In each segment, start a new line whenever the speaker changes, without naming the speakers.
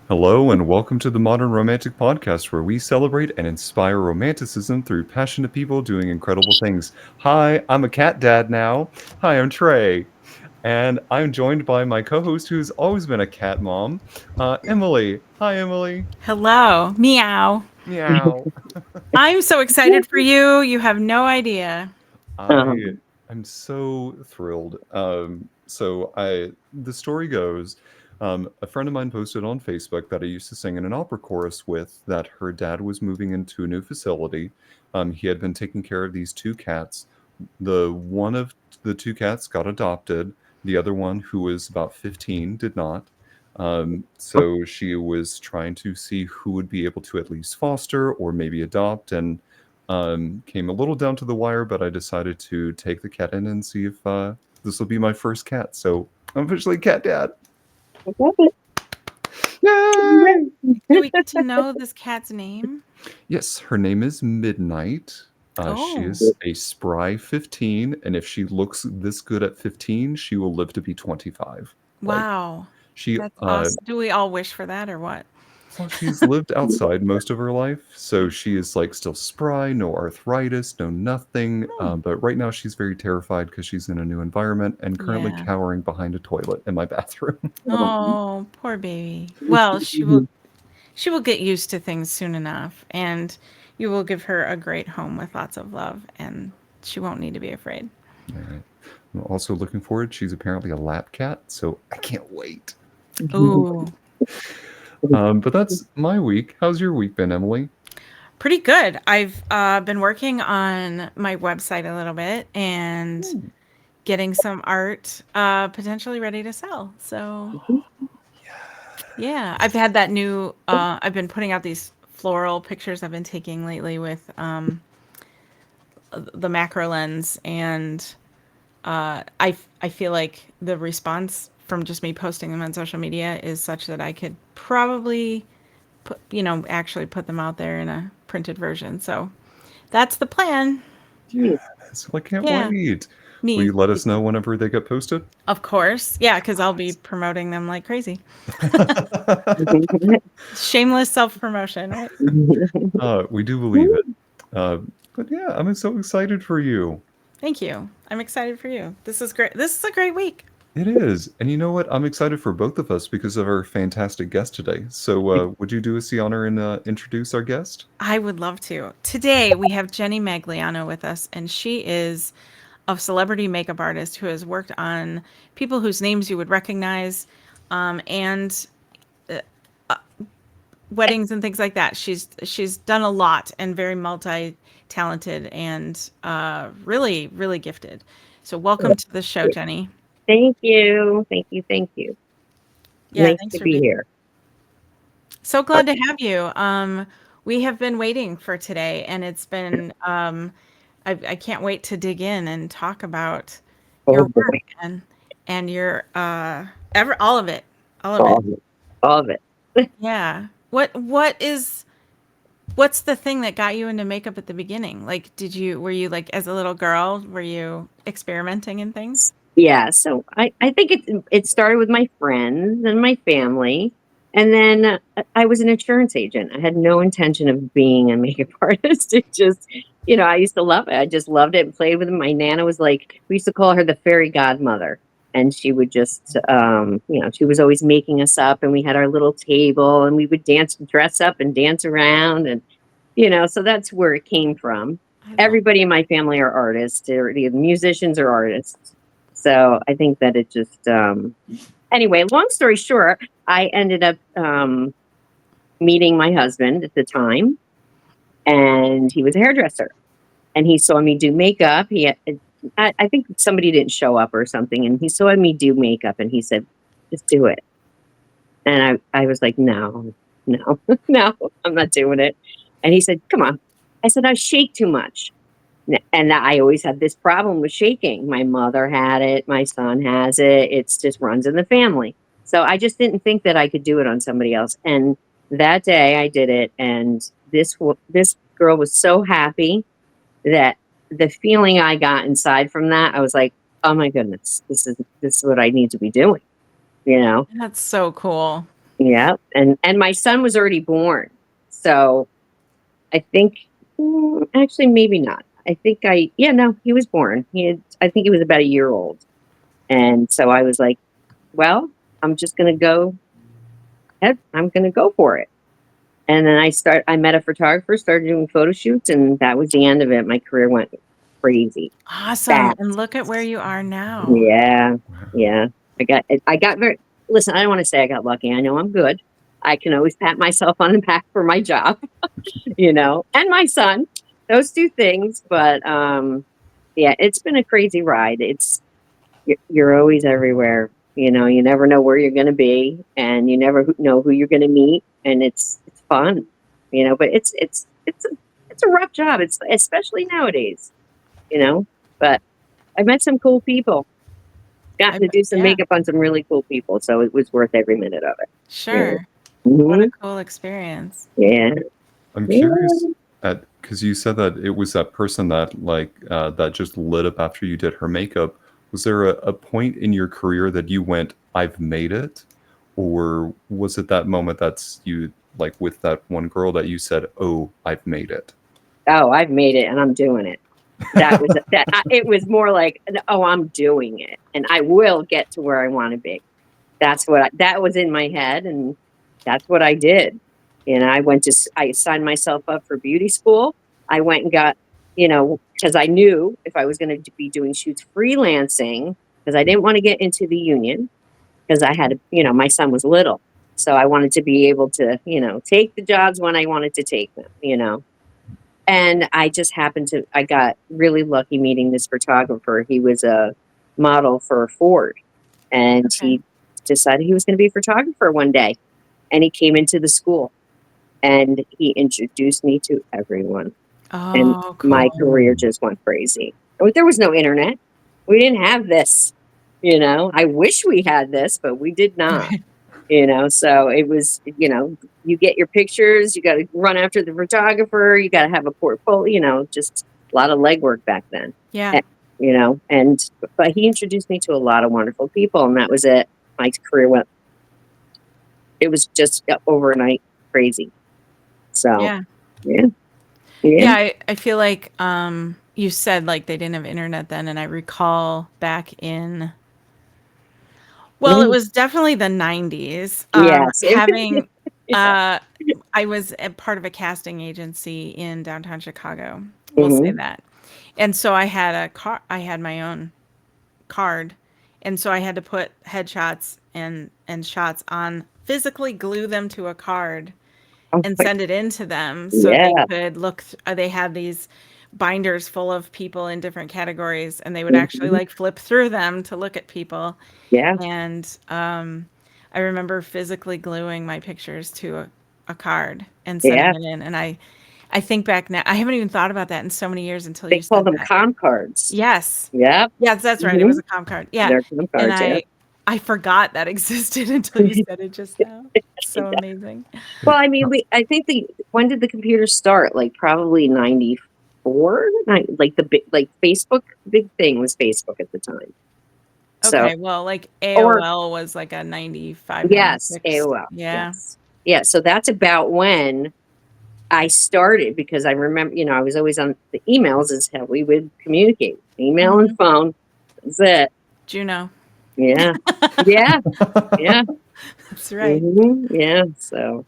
Hello, and welcome to the Modern Romantic Podcast, where we celebrate and inspire romanticism through passionate people doing incredible things. Hi, I'm a cat dad now. Hi, I'm Trey. And I'm joined by my co host, who's always been a cat mom, Emily. Hi, Emily.
Hello, meow.
Meow.
I'm so excited for you. You have no idea.
I am so thrilled. The story goes, a friend of mine posted on Facebook that I used to sing in an opera chorus with that her dad was moving into a new facility. He had been taking care of these two cats. The one of the two cats got adopted. The other one, who was about 15, did not. So she was trying to see who would be able to at least foster or maybe adopt, and came a little down to the wire, but I decided to take the cat in and see if this will be my first cat. So I'm officially cat dad.
I love it.
Yay!
Do we get to know this cat's name?
Yes, her name is Midnight. She
Oh,
is a spry 15, and if she looks this good at 15, she will live to be 25. Like
wow.
she,
That's awesome. Do we all wish for that or what?
well, she's lived outside most of her life, so she is like still spry, no arthritis, no nothing.
Hmm.
But right now she's very terrified because she's in a new environment and currently
Yeah.
cowering behind a toilet in my bathroom.
Oh, poor baby. Well, she will get used to things soon enough, and you will give her a great home with lots of love, and she won't need to be afraid.
All right. I'm also looking forward. She's apparently a lap cat, so I can't wait.
Ooh,
But that's my week. How's your week been, Emily?
pretty good. I've been working on my website a little bit and
Ooh,
getting some art potentially ready to sell. So yeah, I've had that new. I've been putting out these floral pictures I've been taking lately with the macro lens, and I feel like the response from just me posting them on social media is such that I could probably actually put them out there in a printed version. So that's the plan.
yes. Well, I can't
Yeah,
wait. Will
me,
you let us know whenever they get posted?
of course. Yeah, because I'll be promoting them like crazy. Shameless self promotion, right?
We do believe it. But yeah, I'm so excited for you.
Thank you. I'm excited for you. This is great. This is a great week.
It is. And you know what? I'm excited for both of us because of our fantastic guest today. So, would you do us the honor and introduce our guest?
I would love to. Today we have Jenny Magliano with us, and she is a celebrity makeup artist who has worked on people whose names you would recognize, and weddings and things like that. She's done a lot and very multi-talented and really gifted. So welcome to the show, Jenny.
Thank you. Thank you. Thank you.
Yeah,
Nice
thanks
to
for
be
being
here.
so glad to have you. We have been waiting for today, and it's been I can't wait to dig in and talk about
Oh
your work
boy.
and your all of it, all of
All
it.
of it. All of it.
Yeah. What's the thing that got you into makeup at the beginning? Like, were you like as a little girl, were you experimenting in things?
Yeah. So I think it started with my friends and my family. And then I was an insurance agent. I had no intention of being a makeup artist. It just, I used to love it. I just loved it and played with it. My Nana was like, we used to call her the fairy godmother. And she would just, she was always making us up, and we had our little table, and we would dress up and dance around. And, so that's where it came from.
I love
Everybody in my family are artists, or the musicians are artists. So I think that it just, anyway, long story short, I ended up meeting my husband at the time, and he was a hairdresser, and he saw me do makeup. I think somebody didn't show up or something, and he saw me do makeup, and he said, "Just do it." And I was like, "No, no, no, I'm not doing it." And he said, "Come on." I said, "I shake too much." And I always had this problem with shaking. My mother had it. My son has it. It's just runs in the family. So I just didn't think that I could do it on somebody else. And that day I did it. And this girl was so happy that the feeling I got inside from that, I was like, oh my goodness, this is what I need to be doing, you know?
That's so cool.
Yeah. And my son was already born. So I think, actually, maybe not. I think no, he was born. I think he was about a year old. And so I was like, well, I'm just going to go ahead. I'm going to go for it. And then I met a photographer, started doing photo shoots, and that was the end of it. My career went crazy.
Awesome.
Fast.
And look at where you are now.
Yeah. Yeah. I got listen, I don't want to say I got lucky. I know I'm good. I can always pat myself on the back for my job, and my son, those two things. But, yeah, it's been a crazy ride. You're always everywhere. You never know where you're going to be, and you never know who you're going to meet, and it's fun. But it's a rough job. It's especially nowadays. You know, but I met some cool people. Got to do some
Yeah,
makeup on some really cool people, so it was worth every minute of it.
sure.
Yeah.
What a
Mhm.
cool experience.
Yeah.
I'm
Yeah.
curious because you said that it was that person that that just lit up after you did her makeup. Was there a point in your career that you went, "I've made it," or was it that moment that's you like with that one girl that you said, "Oh, I've made it"?
Oh, I've made it, and I'm doing it. That was that. It was more like, oh, I'm doing it, and I will get to where I want to be. That was in my head, and that's what I did. I signed myself up for beauty school. I went and got, because I knew if I was going to be doing shoots freelancing, because I didn't want to get into the union, because I had, my son was little. So I wanted to be able to, take the jobs when I wanted to take them. And I got really lucky meeting this photographer. He was a model for Ford, and
Okay.
he decided he was going to be a photographer one day. And he came into the school and he introduced me to everyone. And
Oh,
my
cool.
career just went crazy. There was no internet. We didn't have this, I wish we had this, but we did not. So it was, you get your pictures, you got to run after the photographer, you got to have a portfolio, just a lot of legwork back then.
Yeah.
Eh, but he introduced me to a lot of wonderful people, and that was it. My career it was just overnight crazy. So,
Yeah.
yeah,
Yeah,
yeah.
I feel like you said like they didn't have internet then, and I recall back in, well, it
Mm,
was definitely the 90s,
yes.
having
Yeah.
uh I was a part of a casting agency in downtown Chicago. We'll say
Mhm.
that. And so I had my own card. And so I had to put headshots and shots on, physically glue them to a card
Oh,
and
my,
send it in to them so they
yeah.
could they had these binders full of people in different categories, and they would actually
Mhm.
like flip through them to look at people.
Yeah.
And I remember physically gluing my pictures to a card and
Yeah.
sending it in. And I think back now, I haven't even thought about that in so many years until
They
you
call
said
them
that.
com cards.
Yes.
Yep.
Yes, that's right. It was
Mhm.
a comp card. Yeah.
They're com
And
cards. Yeah.
I forgot that existed until you said it just now. So amazing.
Well, I mean, I think when did the computers start? Like probably 94, like the big, like Facebook, big thing was Facebook at the time. So,
Okay, well, like
or
AOL was like a 95,
yes,
96.
AOL.
Yeah.
Yes. Yeah. So that's about when I started, because I remember, I was always on the emails is how we would communicate, email and
Mhm.
phone. That's it.
Juno.
Yeah. Yeah. Yeah.
That's right.
Yeah. So,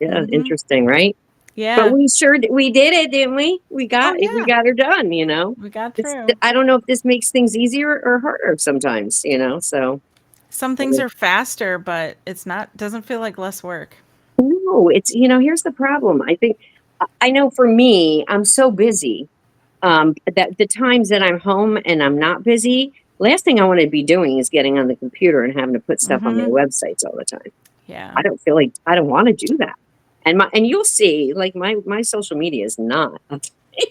yeah,
Mhm.
interesting, right? But
Yeah.
we did it, didn't we?
Oh,
We
yeah.
got her done,
We got through.
I don't know if this makes things easier or harder sometimes, so
Some
I
things
mean,
are faster, but it's not, doesn't feel like less work.
no, here's the problem. I think I know for me, I'm so busy, that the times that I'm home and I'm not busy, last thing I want to be doing is getting on the computer and having to put stuff on my
Mhm.
websites all the time.
Yeah.
I don't feel like I don't want to do that. And you'll see, like my social media is not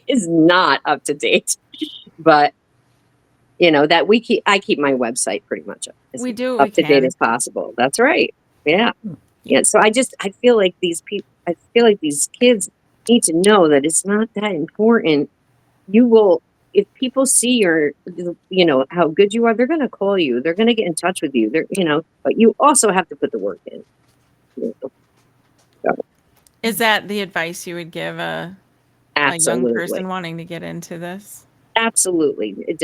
is not up to date, but that I keep my website pretty much as
We do what we
up to date
can.
as possible. That's right. Yeah.
Yeah.
Yeah. So I feel like I feel like these kids need to know that it's not that important. You will, if people see how good you are, they're going to call you. They're going to get in touch with you. But you also have to put the work in. You know? So,
Is that the advice you would give a young
absolutely.
person wanting to get into this?
Absolutely.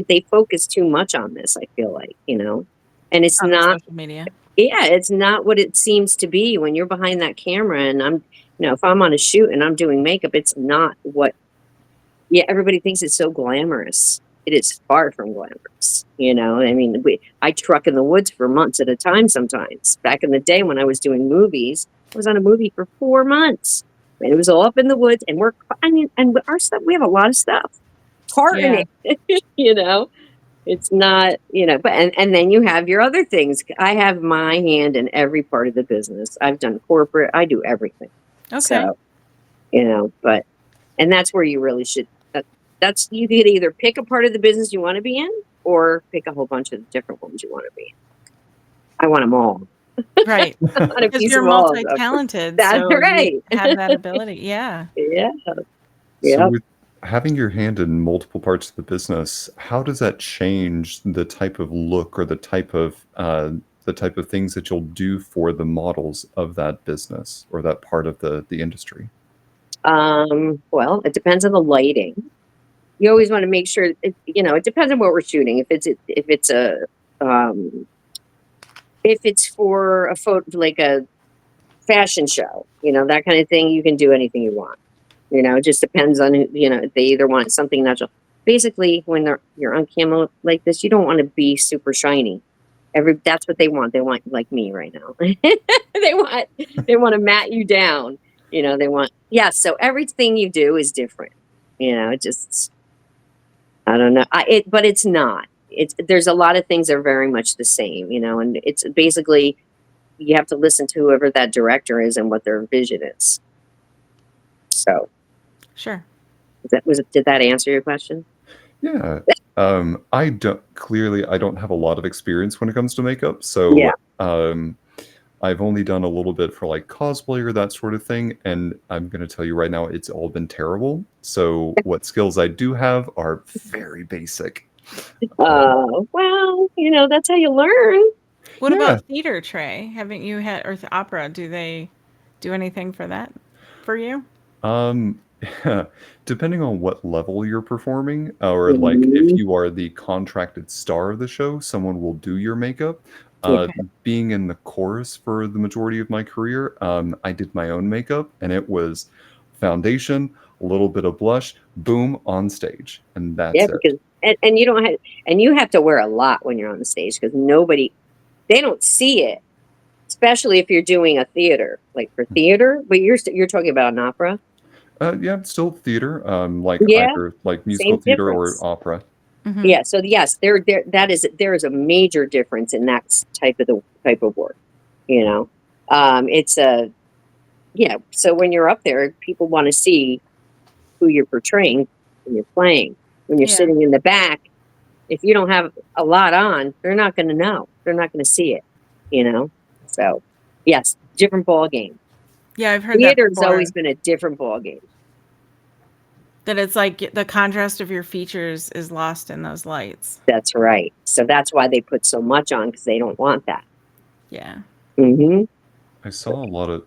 They focus too much on this, I feel like, and it's
On the
not,
social media?
yeah, it's not what it seems to be when you're behind that camera and if I'm on a shoot and I'm doing makeup, it's not what, yeah, everybody thinks it's so glamorous. It is far from glamorous. I mean, I truck in the woods for months at a time sometimes. Back in the day when I was doing movies, I was on a movie for 4 months. And it was all up in the woods, and and our stuff, we have a lot of stuff. Part in it, it's not, but and then you have your other things. I have my hand in every part of the business. I've done corporate, I do everything.
Okay.
So, but and that's where you really should, that's, you could either pick a part of the business you want to be in or pick a whole bunch of different ones you want to be in. I want them all.
Right. Because you're multi-talented.
That's
so
right.
You have that ability. Yeah.
Yeah.
So
Yeah.
with having your hand in multiple parts of the business, how does that change the type of look or the type of things that you'll do for the models of that business or that part of the industry?
Well, it depends on the lighting. You always want to make sure it depends on what we're shooting. If it's for a photo, like a fashion show, that kind of thing, you can do anything you want. It just depends on if they either want something natural. Basically, when you're on camera like this, you don't want to be super shiny. That's what they want. They want like me right now. they want to mat you down. So everything you do is different. Just, I don't know. But it's not. There's a lot of things that are very much the same, and it's basically you have to listen to whoever that director is and what their vision is. So,
Sure.
Did that answer your question?
Yeah. I don't have a lot of experience when it comes to makeup, so
Yeah.
I've only done a little bit for like cosplay or that sort of thing, and I'm gonna tell you right now, it's all been terrible. So what skills I do have are very basic.
Well, that's how you learn.
What
Yeah.
about theater, Trey? Haven't you had, or opera? Do they do anything for that for you?
Depending on what level you're performing, or like if you are the contracted star of the show, someone will do your makeup.
Yeah.
Being in the chorus for the majority of my career, I did my own makeup, and it was foundation, a little bit of blush, boom, on stage, and that's
Yeah,
it.
because and you don't have and you have to wear a lot when you're on the stage because they don't see it, especially if you're doing a theater, like for theater. But you're talking about an opera.
Yeah, still theater, like
Yeah,
either like musical
same
theater
difference.
or opera.
Mhm.
Yeah. So yes, there is a major difference in that type of work. It's a So when you're up there, people want to see who you're portraying when you're playing. When you're
Yeah.
sitting in the back, if you don't have a lot on, they're not going to know. They're not going to see it. So yes, different ball game.
Yeah, I've heard that
Theater's
before.
always been a different ball game.
That it's like the contrast of your features is lost in those lights.
That's right. So that's why they put so much on because they don't want that.
Yeah.
Mm-hmm.
I saw a lot of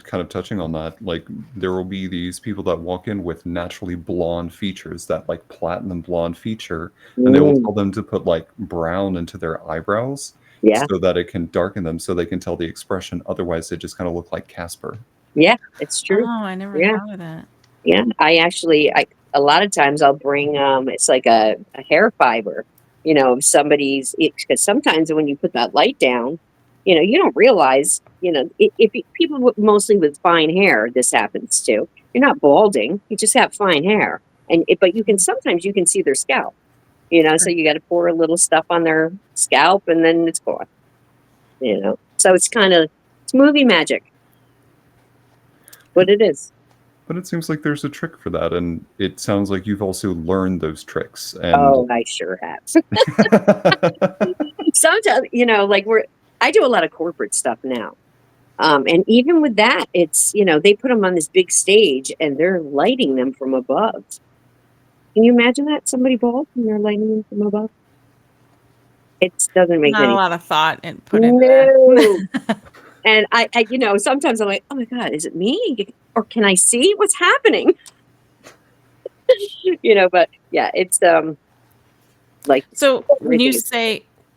kind of touching on that. Like there will be these people that walk in with naturally blonde features, that like platinum blonde feature, and they will tell them to put like brown into their eyebrows
Yeah.
so that it can darken them so they can tell the expression. Otherwise, they just kind of look like Casper.
Yeah, it's true.
Oh, I never
Yeah.
thought of that.
Yeah. A lot of times I'll bring, it's like a hair fiber, because sometimes when you put that light down, you don't realize, people mostly with fine hair, this happens to. You're not balding, you just have fine hair. But sometimes you can see their scalp, so you got to pour a little stuff on their scalp and then it's gone, So it's movie magic. What it is.
But it seems like there's a trick for that, and it sounds like you've also learned those tricks. And
Oh, I sure have. Sometimes, I do a lot of corporate stuff now. And even with that, it's, they put them on this big stage and they're lighting them from above. Can you imagine that? Somebody bald and they're lighting them from above? It doesn't make
Not
any
a lot of thought put into that.
And I, you know, sometimes I'm like, oh my God, is it me? Or can I see what's happening? You know, but yeah, it's like
So
everything is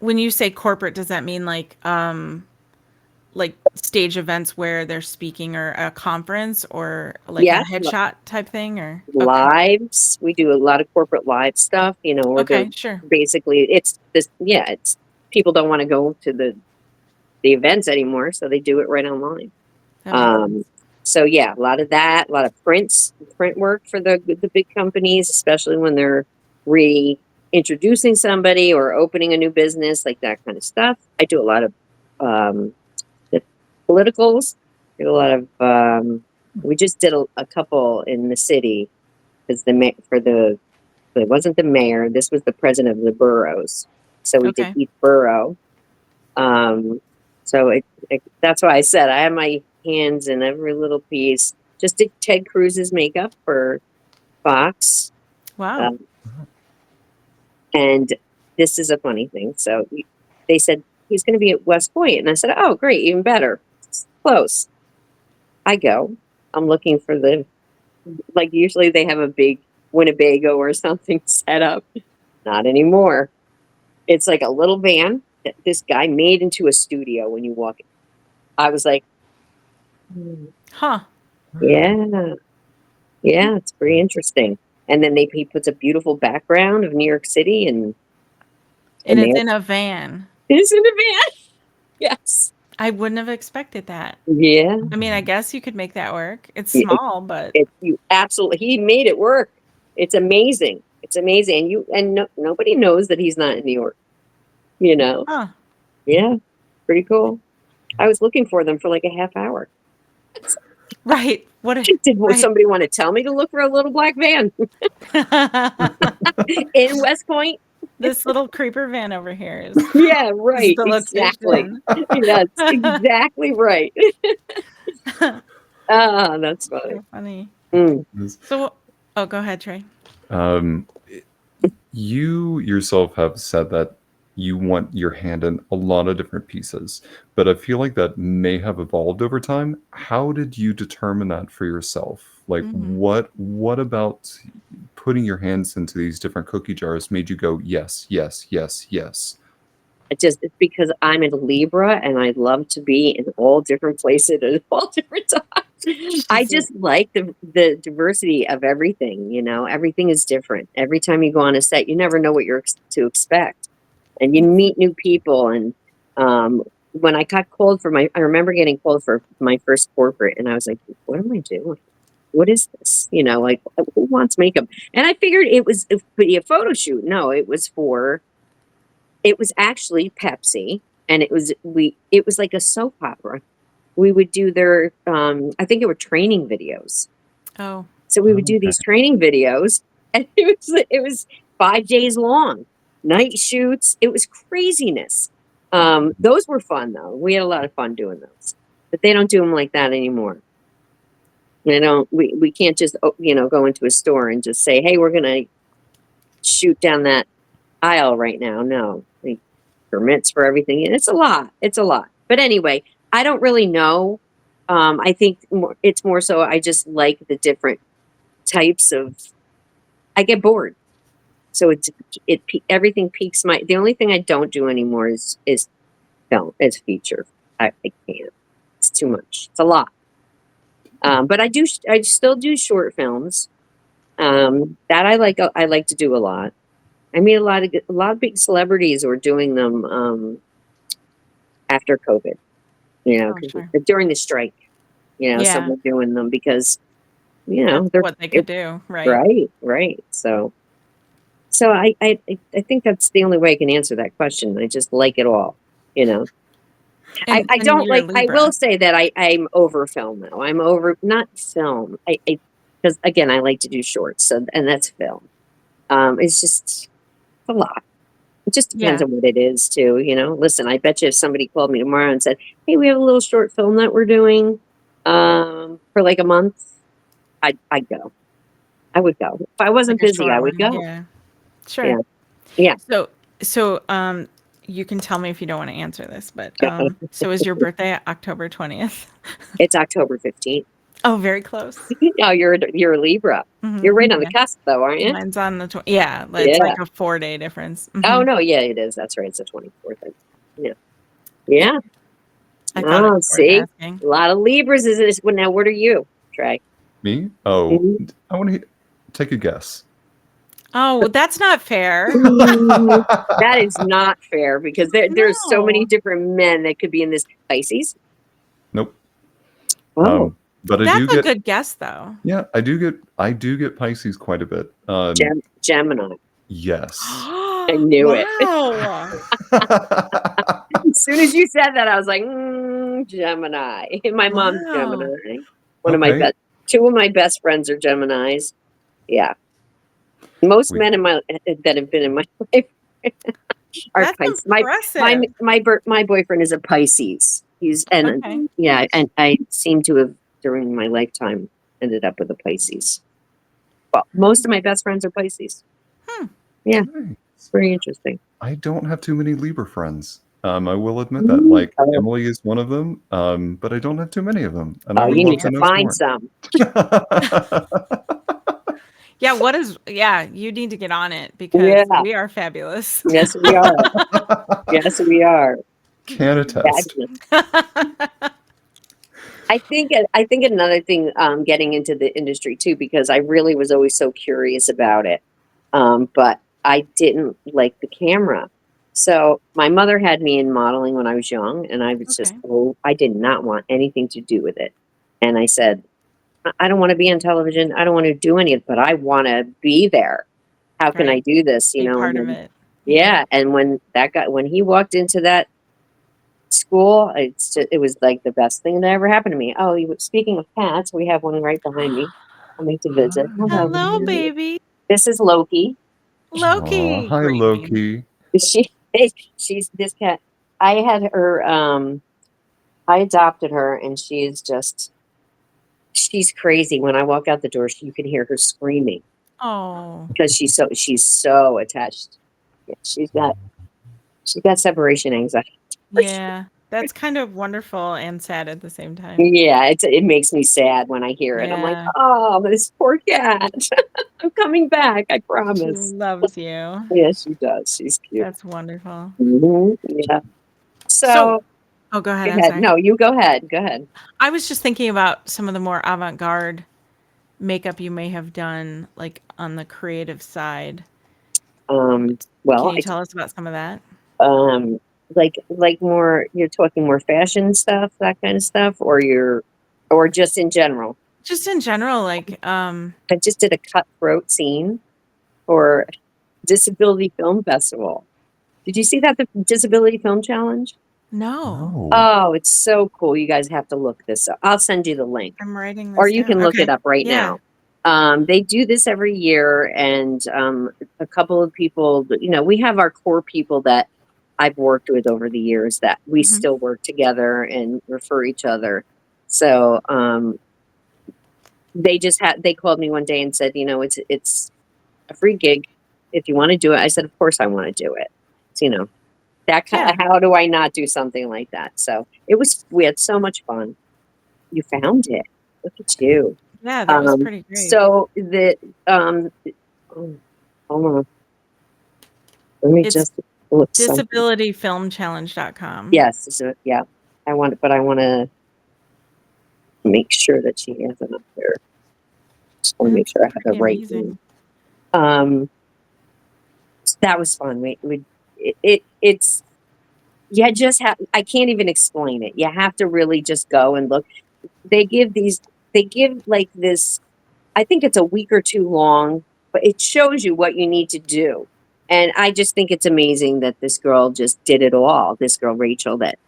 when you say corporate, does that mean like stage events where they're speaking or a conference or like a
yes,
headshot type thing or okay.
lives. We do a lot of corporate live stuff, you know, where they're
Okay, sure.
basically it's this, yeah, it's people don't want to go to the events anymore, so they do it right online.
That makes sense.
So yeah, a lot of that, a lot of print work for the big companies, especially when they're reintroducing somebody or opening a new business, like that kind of stuff. I do a lot of the politicals. Do a lot of we just did a couple in the city because for the it wasn't the mayor. This was the president of the boroughs. So we did
Okay.
each borough. Um, so that's why I said I have my hands in every little piece. Just did Ted Cruz's makeup for Fox.
Wow.
Um, and this is a funny thing. So they said he's going to be at West Point, and I said, "Oh, great, even better. It's close." I go. I'm looking for like usually they have a big Winnebago or something set up. Not anymore. It's like a little van that this guy made into a studio when you walk in. I was like, "Hmm,
Huh.
yeah, yeah, it's pretty interesting." And then he puts a beautiful background of New York City
And
and
it's
there
in a van.
it is in a van. Yes.
I wouldn't have expected that.
Yeah.
I mean, I guess you could make that work. It's
It,
small, but
you absolutely he made it work. It's amazing. It's amazing. And nobody knows that he's not in New York, you know.
huh.
Yeah. Pretty cool. I was looking for them for like a half hour.
Right. What a
Did
right.
somebody want to tell me to look for a little black van in West Point?
This little creeper van over here is
Yeah,
is
right.
the
Exactly.
location.
Yes, exactly right. Ah, that's funny.
So funny.
Mm.
So, oh, go ahead, Trey.
Um, you yourself have said that you want your hand in a lot of different pieces, but I feel like that may have evolved over time. How did you determine that for yourself? Like,
Mhm.
what about putting your hands into these different cookie jars made you go, yes, yes, yes, yes?
It's because I'm a Libra and I love to be in all different places at all different times. I
Is it
just like the diversity of everything, you know. Everything is different. Every time you go on a set, you never know what you're to expect. And you meet new people. And when I got called I remember getting called for my first corporate, and I was like, "What am I doing? What is this? You know, like who wants makeup?" And I figured it was be a photo shoot. No, it was actually Pepsi, and it was like a soap opera. We would do their I think it were training videos.
oh,
So we would do
Okay.
these training videos, and it was 5 days long, night shoots. It was craziness. Those were fun though. We had a lot of fun doing those, but they don't do them like that anymore. They don't. We can't just go into a store and just say, "Hey, we're gonna shoot down that aisle right now." No, like permits for everything. And it's a lot. It's a lot. But anyway, I don't really know. I think it's more so I just like the different types of. I get bored, so everything piques my. The only thing I don't do anymore is film, is feature. I can't. It's too much. It's a lot. But I do. I still do short films. That I like. I like to do a lot. I mean, a lot of big celebrities were doing them after COVID.
oh,
'Cause
sure.
during the strike, some
Yeah,
were doing them because
that's
they're
what they could do, right?
right, right. So I think that's the only way I can answer that question. I just like it all, you know. I
And
don't
you're a
like. I will
Libra.
say that I'm over film now. I'm over not film. I because again I like to do shorts, so and that's film. It's just a lot. It just depends
Yeah,
on what it is too, you know. Listen, I bet you if somebody called me tomorrow and said, "Hey, we have a little short film that we're doing for like a month," I'd go. I would go. If I
like
wasn't
a
busy, I
short
would
one.
go.
Yeah,
Yeah.
sure.
Yeah.
So, so you can tell me if you don't want to answer this, but so is your birthday October 20th?
It's October 15th.
Oh, very close.
Oh, you're a Libra.
Mhm.
You're right on the
Yeah.
cusp, though, aren't you?
Mine's on the yeah, it's like a 4-day difference.
Oh
Mhm.
no, yeah, it is. That's right. It's the 24th. Yeah, yeah.
I thought it
Oh,
was worth
see,
asking.
a lot of Libras is this. Well, now, what are you, Trey?
Me? Oh,
Mhm.
I want to take a guess.
Oh, that's not fair.
That is not fair because there's so many
No.
different men that could be in this. Pisces.
Nope.
Oh,
But I do
That's a
get
good guess, though.
yeah, I do get Pisces quite a bit.
Gemini.
Yes.
I knew it.
Wow.
As soon as you said that, I was like, Gemini. My mom's
Wow.
Gemini. One of my
Okay.
two of my best friends are Geminis. Yeah. Most
Wait.
men that have been in my life are
That's
Pisces.
impressive.
My boyfriend is a Pisces.
Okay.
Yeah, and I seem to have during my lifetime ended up with a Pisces. Well, most of my best friends are Pisces. Yeah,
Okay.
it's very interesting.
I don't have too many Libra friends. I will admit that. Like
Oh,
Emily is one of them, but I don't have too many of them, and I would
you
love
need
to
to
know
find
more.
some.
Yeah, you need to get on it because
Yeah.
we are fabulous.
Yes, we are. Yes, we are.
Can attest.
Fabulous. I think another thing, getting into the industry too, because I really was always so curious about it, but I didn't like the camera. So my mother had me in modeling when I was young, and I was just
Okay.
I did not want anything to do with it. And I said, I don't want to be on television. I don't want to do any of it, but I want to be there. How can I
Right.
do this?
Be
And
part of
then
it.
yeah, and when he walked into that school, it was like the best thing that ever happened to me. Oh, speaking of cats, we have one right behind me coming to visit. Hello.
Hello, baby.
This is Loki.
Aw,
Loki.
hi
Great name.
Loki.
She she's this cat. I had her I adopted her, and she's crazy. When I walk out the door, you can hear her screaming
Oh.
because she's so attached. Yeah, she's got separation anxiety.
Yeah. That's kind of wonderful and sad at the same time.
Yeah, it makes me sad when I hear it. I'm like,
Yeah.
oh, this poor cat. I'm coming back, I
She
promise.
loves you.
Yeah, she does. She's cute.
That's wonderful.
Yeah.
So,
So
oh, go ahead.
go
I'm
ahead.
sorry.
No, you go ahead. Go ahead.
I was just thinking about some of the more avant-garde makeup you may have done, like on the creative side. Can
Well,
you tell us about some of that?
like more. You're talking more fashion stuff, that kind of stuff, or just in general.
Just in general, like,
I just did a cutthroat scene for Disability Film Festival. Did you see that the Disability Film Challenge?
no.
Oh,
Oh, it's so cool. You guys have to look this up. I'll send you the link,
I'm writing
or
this
you
down.
can look
Okay.
it up right
Yeah.
now. They do this every year, and a couple of people, we have our core people that I've worked with over the years that we
Mhm.
still work together and refer each other. So they called me one day and said, it's a free gig if you want to do it. I said, of course I want to do it. So, that kind
Yeah.
how do I not do something like that? So we had so much fun. You found it. Look at you.
Yeah, that was pretty great.
So oh, hold on. Let me
It's
just look something.
disabilityfilmchallenge.com.
Yes. So, yeah. I want to make sure that she has it up there. Just want to make
That's
sure I have the
pretty
right
amazing.
name. That was fun. It's you just have. I can't even explain it. You have to really just go and look. They give like this. I think it's a week or two long, but it shows you what you need to do. And I just think it's amazing that this girl just did it all. This girl, Rachel, that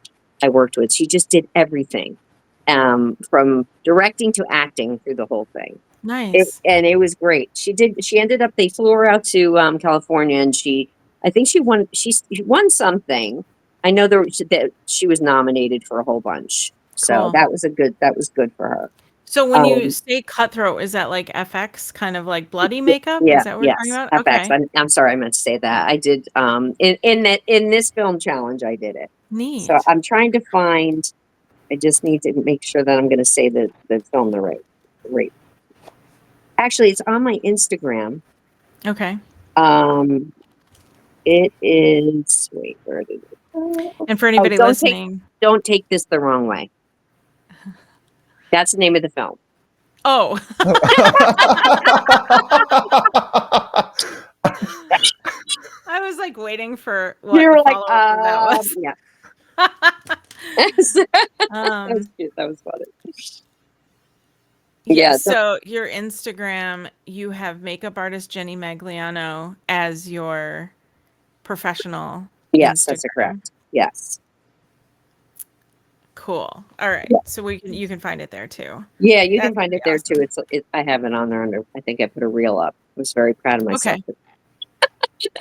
I worked with, she just did everything, from directing to acting through the whole thing.
Nice.
And it was great. She ended up, they flew her out to California, and I think she won something. I know that she was nominated for a whole bunch. So
Cool.
that was good for her.
So when you
Um,
say cutthroat, is that like FX, kind of like bloody makeup?
yeah,
Is that what you're talking
yes,
about?
FX.
Okay.
I'm sorry, I meant to say that. I did in this film challenge, I did it. So
Neat.
I'm trying to find. I just need to make sure that I'm going to say the film the right. Actually, it's on my Instagram.
Okay.
Um, it is. Wait, where did it go?
And for
Oh,
anybody listening,
don't take this the wrong way. That's the name of the film.
oh, I was like waiting for what
You
the
were like,
follow-up of that was.
yeah. That was
Um,
cute. That was funny.
yeah,
Yeah.
so your Instagram, you have makeup artist Jenny Magliano as your professional
Yes, that's
Instagram.
correct. Yes.
Cool. All right.
Yeah.
So you can find it there too.
Yeah, you can
That's
find
pretty
it there too.
awesome.
I have it on there under. I think I put a reel up. I was very proud of myself.
Okay.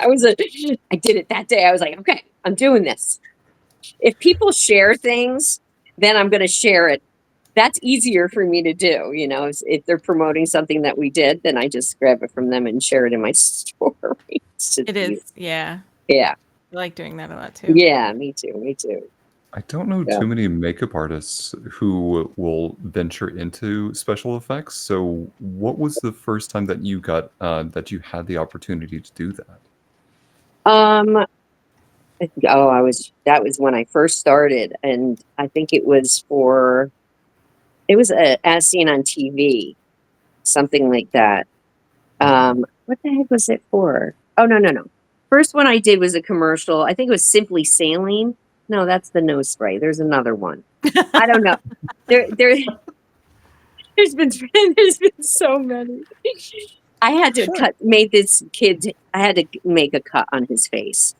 I did it that day. I was like, okay, I'm doing this. If people share things, then I'm going to share it. That's easier for me to do. You know, if they're promoting something that we did, then I just grab it from them and share it in my story.
It is. Yeah.
Yeah.
I like doing that a lot too.
Yeah, me too. Me too.
I don't know
Yeah.
too many makeup artists who will venture into special effects. So, what was the first time that you got that you had the opportunity to do that?
That was when I first started, and I think it was as seen on TV, something like that. What the heck was it for? Oh, no. First one I did was a commercial. I think it was Simply Saline. No, that's the nose spray. There's another one. I don't know. There there's been there's been so many. I had to I had to make a cut on his face.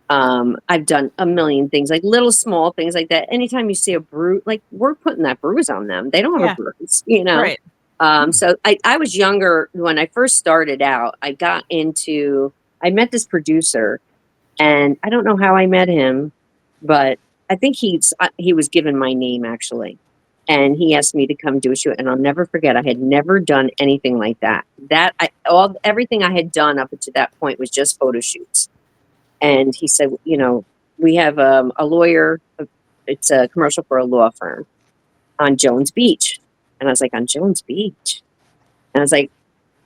I've done a million things, like little small things like that. Anytime you see a bruise, like we're putting that bruise on them. They don't have
Yeah.
a bruise, you know?
Right.
So I was younger when I first started out. I met this producer, and I don't know how I met him, but I think he was given my name actually. And he asked me to come do a shoot, and I'll never forget. I had never done anything like that. Everything I had done up to that point was just photo shoots. And he said, you know, we have a lawyer. It's a commercial for a law firm on Jones Beach. And I was like, on Jones Beach? And I was like,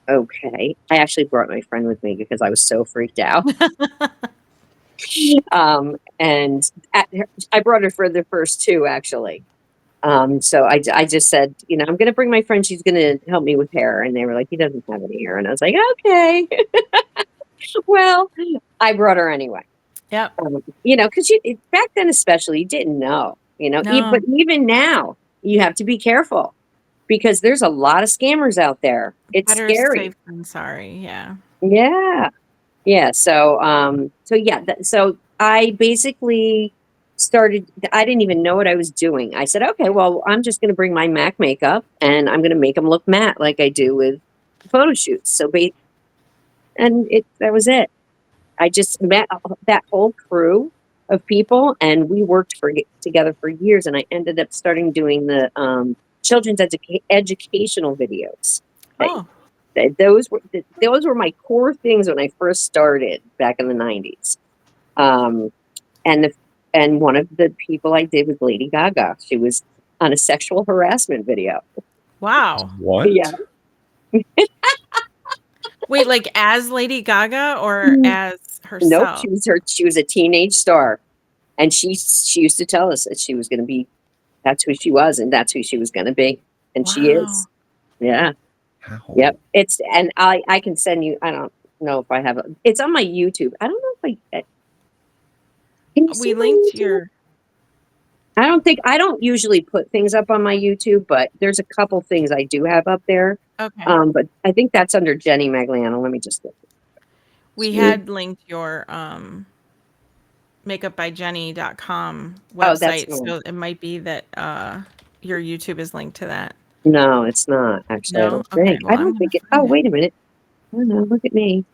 okay. I actually brought my friend with me because I was so freaked out. And I brought her for the first two, actually. So I just said, you know, I'm going to bring my friend. She's going to help me with hair. And they were like, he doesn't have any hair. And I was like, okay. Well, I brought her anyway.
Yep.
You know, because back then especially, you didn't know, you know.
No.
But even now, you have to be careful because there's a lot of scammers out there. It's
Better
scary.
safe than sorry. Yeah.
Yeah. So I basically started. I didn't even know what I was doing. I said, okay, well, I'm just going to bring my MAC makeup and I'm going to make them look matte like I do with photo shoots. That was it. I just met that whole crew of people, and we worked together for years. And I ended up starting doing the children's educational videos.
Oh.
Those were my core things when I first started back in the 90s. And one of the people I did was Lady Gaga. She was on a sexual harassment video.
Wow.
What?
Yeah.
Wait, like as Lady Gaga or as
Nope,
herself?
she was a teenage star, and she used to tell us that she was going to be. That's who she was, and that's who she was going to be, and she is. Yeah.
How?
Yep. And I can send you. I don't know if I have it. It's on my YouTube. I don't know if I. Can you see
We
my
linked
YouTube?
your.
I don't usually put things up on my YouTube, but there's a couple things I do have up there.
Okay.
But I think that's under Jenny Magliano. Let me just look.
We had linked your makeupbyjenny.com
Oh, that's
website,
the one.
so it might be that your YouTube is linked to that.
No, it's not actually. I
No?
don't
Okay,
think.
well,
I
I'm
don't
gonna
think it.
find
Oh,
it.
wait a minute. Oh no, look at me.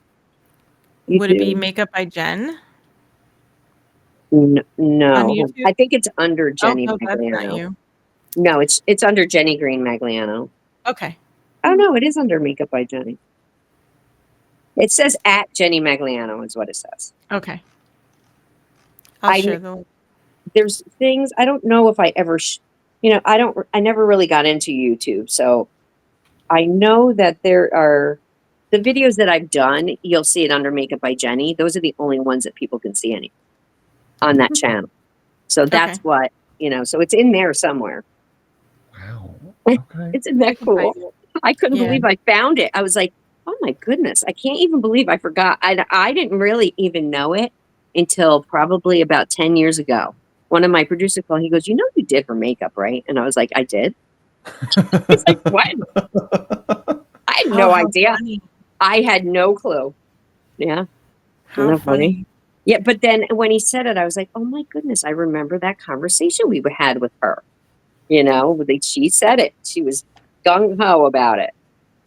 Would it be
YouTube.
Makeup by Jen
No,
on YouTube?
I think it's under
Oh,
Jenny
no, that's not
Magliano.
you.
No, it's under Jenny Greene Magliano.
Okay.
Oh no, it is under Makeup by Jenny. It says at Jenny Magliano is what it says.
Okay. I'll
I
share the link.
there's things I don't know if I ever, I never really got into YouTube, so I know that there are the videos that I've done. You'll see it under Makeup by Jenny. Those are the only ones that people can see any on that channel. So that's
Okay.
what So it's in there somewhere.
Wow. Okay.
Isn't that
I can find
cool?
it.
I couldn't
Yeah.
believe I found it. I was like, oh my goodness, I can't even believe I forgot. I didn't really even know it until probably about 10 years ago. One of my producers called, he goes, you did her makeup, right? And I was like, I did. He's like, what? I had
Oh,
no
how
idea.
funny.
I had no clue. Yeah.
How
Isn't that
funny.
Yeah, but then when he said it, I was like, oh my goodness, I remember that conversation we had with her. She said it. She was gung-ho about it.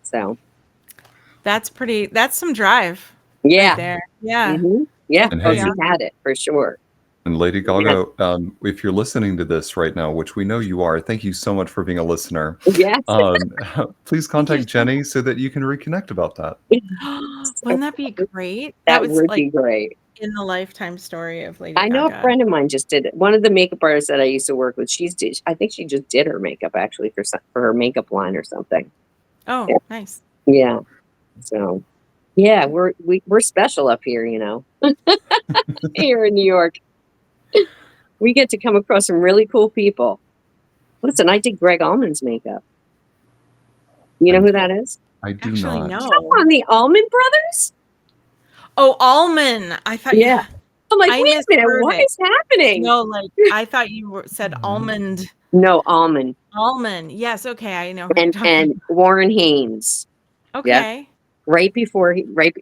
So,
That's some drive
yeah.
right there. Yeah.
Yeah.
And
Oh,
hey,
she had it for sure.
and Lady
Yeah.
Gaga, if you're listening to this right now, which we know you are, thank you so much for being a listener.
Yes.
Please contact Jenny so that you can reconnect about that.
Wouldn't that be great?
That
was
would
like
be great.
in the lifetime story of Lady
I know a
Gaga.
friend of mine just did it. One of the makeup artists that I used to work with, I think she just did her makeup actually for her makeup line or something.
Oh,
Yeah.
nice.
Yeah. So, yeah, we're special up here, here in New York. We get to come across some really cool people. Listen, I did Greg Allman's makeup. You know who that is?
I do
Actually,
not.
no.
Come on, the Allman Brothers?
Oh, Almond. I thought
Yeah. I'm like,
I
wait a minute,
misheard
what
it.
is happening?
No, like I thought you said almond.
No, Allman.
Almond. Yes, okay. I know who you're talking
And Warren Haynes.
about.
Yeah.
Okay.
Right before right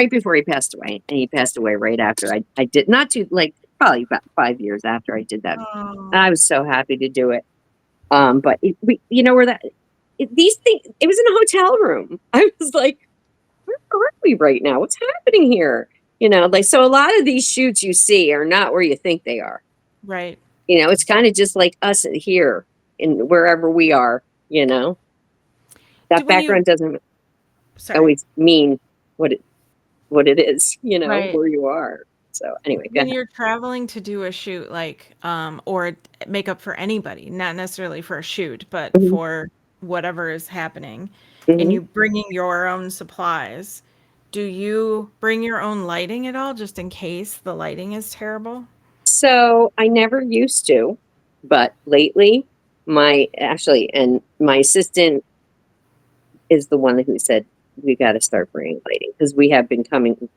before he passed away, and he passed away right after I did, not too, like, probably about 5 years after I did that.
Oh.
And I was so happy to do it. But where these things, it was in a hotel room. I was like, where are we right now? What's happening here? So a lot of these shoots you see are not where you think they are.
Right.
It's kind of just like us here in wherever we are, that
When
background doesn't
Sorry.
always mean what it is,
Right.
where you are. So anyway, go
When
ahead.
you're traveling to do a shoot, like, or makeup for anybody, not necessarily for a shoot, but
Mhm.
for whatever is happening,
Mhm.
and you bringing your own supplies, do you bring your own lighting at all, just in case the lighting is terrible?
So I never used to, but lately, my assistant is the one who said we got to start bringing lighting, because we have been coming.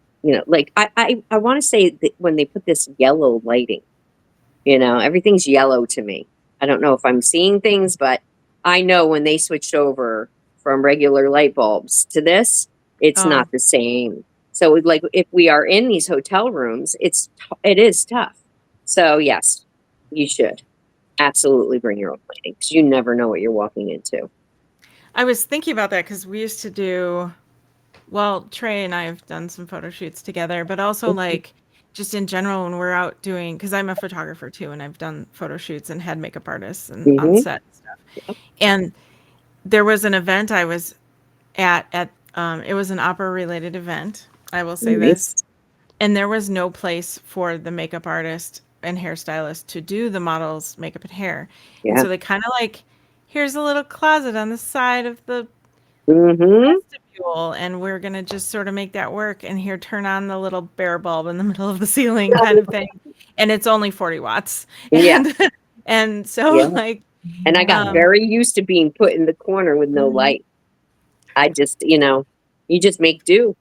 Like I want to say that when they put this yellow lighting, everything's yellow to me. I don't know if I'm seeing things, but I know when they switched over from regular light bulbs to this, it's
Oh.
not the same. So like if we are in these hotel rooms, it is tough. So yes, you should absolutely bring your own lighting, because you never know what you're walking into.
I was thinking about that because we used to do, well, Trey and I have done some photo shoots together, but also like just in general when we're out doing, because I'm a photographer too, and I've done photo shoots and had makeup artists and on
Mhm.
set and stuff. And there was an event I was at it was an opera related event. I will say this.
Nice.
And there was no place for the makeup artist and hairstylist to do the model's makeup and hair. And
Yeah.
so they kind of like, here's a little closet on the side of the
Mm-hmm.
vestibule, and we're going to just sort of make that work. And here, turn on the little bear bulb in the middle of the ceiling kind of thing. And it's only 40 watts.
Yeah.
And so
Yeah.
like,
And I got very used to being put in the corner with no light. I just, you just make do.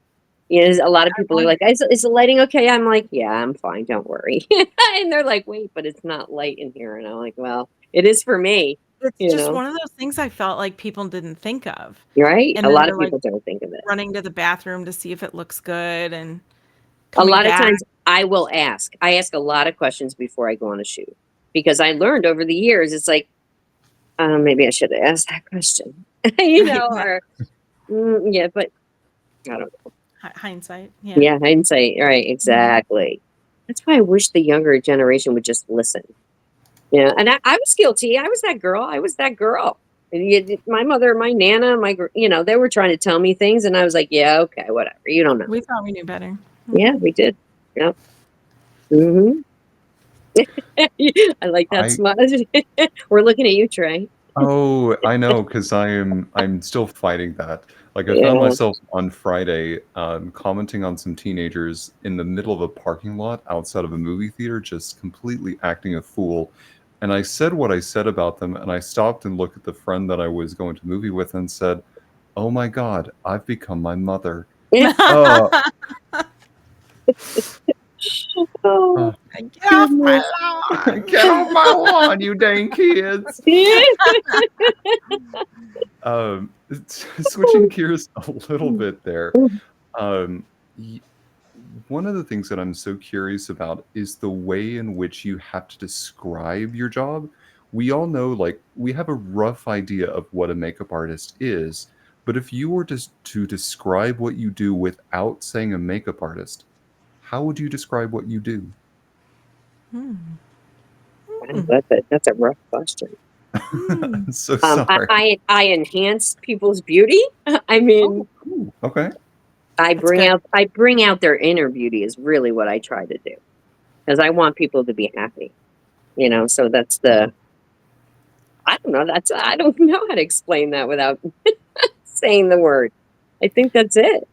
A lot of people are like, is the lighting okay? I'm like, yeah, I'm fine. Don't worry. And they're like, wait, but it's not light in here. And I'm like, well, it is for me.
it's just one of those things I felt like people didn't think of.
Right?
And
A
then
lot
they're
of
like
people don't think of it.
running to the bathroom to see if it looks good and
A
coming
lot of
back.
times I will ask. I ask a lot of questions before I go on a shoot, because I learned over the years, it's like, maybe I should have asked that question, or yeah, but I don't know.
Hindsight. Yeah.
Yeah, hindsight. Right, exactly. That's why I wish the younger generation would just listen. Yeah, and I was guilty. I was that girl. My mother, my nana, they were trying to tell me things, and I was like, yeah, okay, whatever. You don't know.
We thought we knew better.
Yeah, we did. Yeah. Mm-hmm. I like that smile. We're looking at you, Trey.
Oh, I know, because I'm still fighting that. Like, I found
Yeah.
myself on Friday commenting on some teenagers in the middle of a parking lot outside of a movie theater, just completely acting a fool. And I said what I said about them, and I stopped and looked at the friend that I was going to movie with and said, "Oh my God, I've become my mother." Uh,
Oh,
uh,
Get off my lawn.
Get off my lawn, you dang kids! Switching gears a little bit there. Um, y- One of the things that I'm so curious about is the way in which you have to describe your job. We all know, like, we have a rough idea of what a makeup artist is, but if you were to describe what you do without saying a makeup artist, how would you describe what you do?
That's a rough question.
I'm so sorry.
I enhance people's beauty. I mean,
Oh, cool. Okay.
I
That's
bring
good.
out their inner beauty is really what I try to do, because I want people to be happy. So that's I don't know. I don't know how to explain that without saying the word. I think that's it.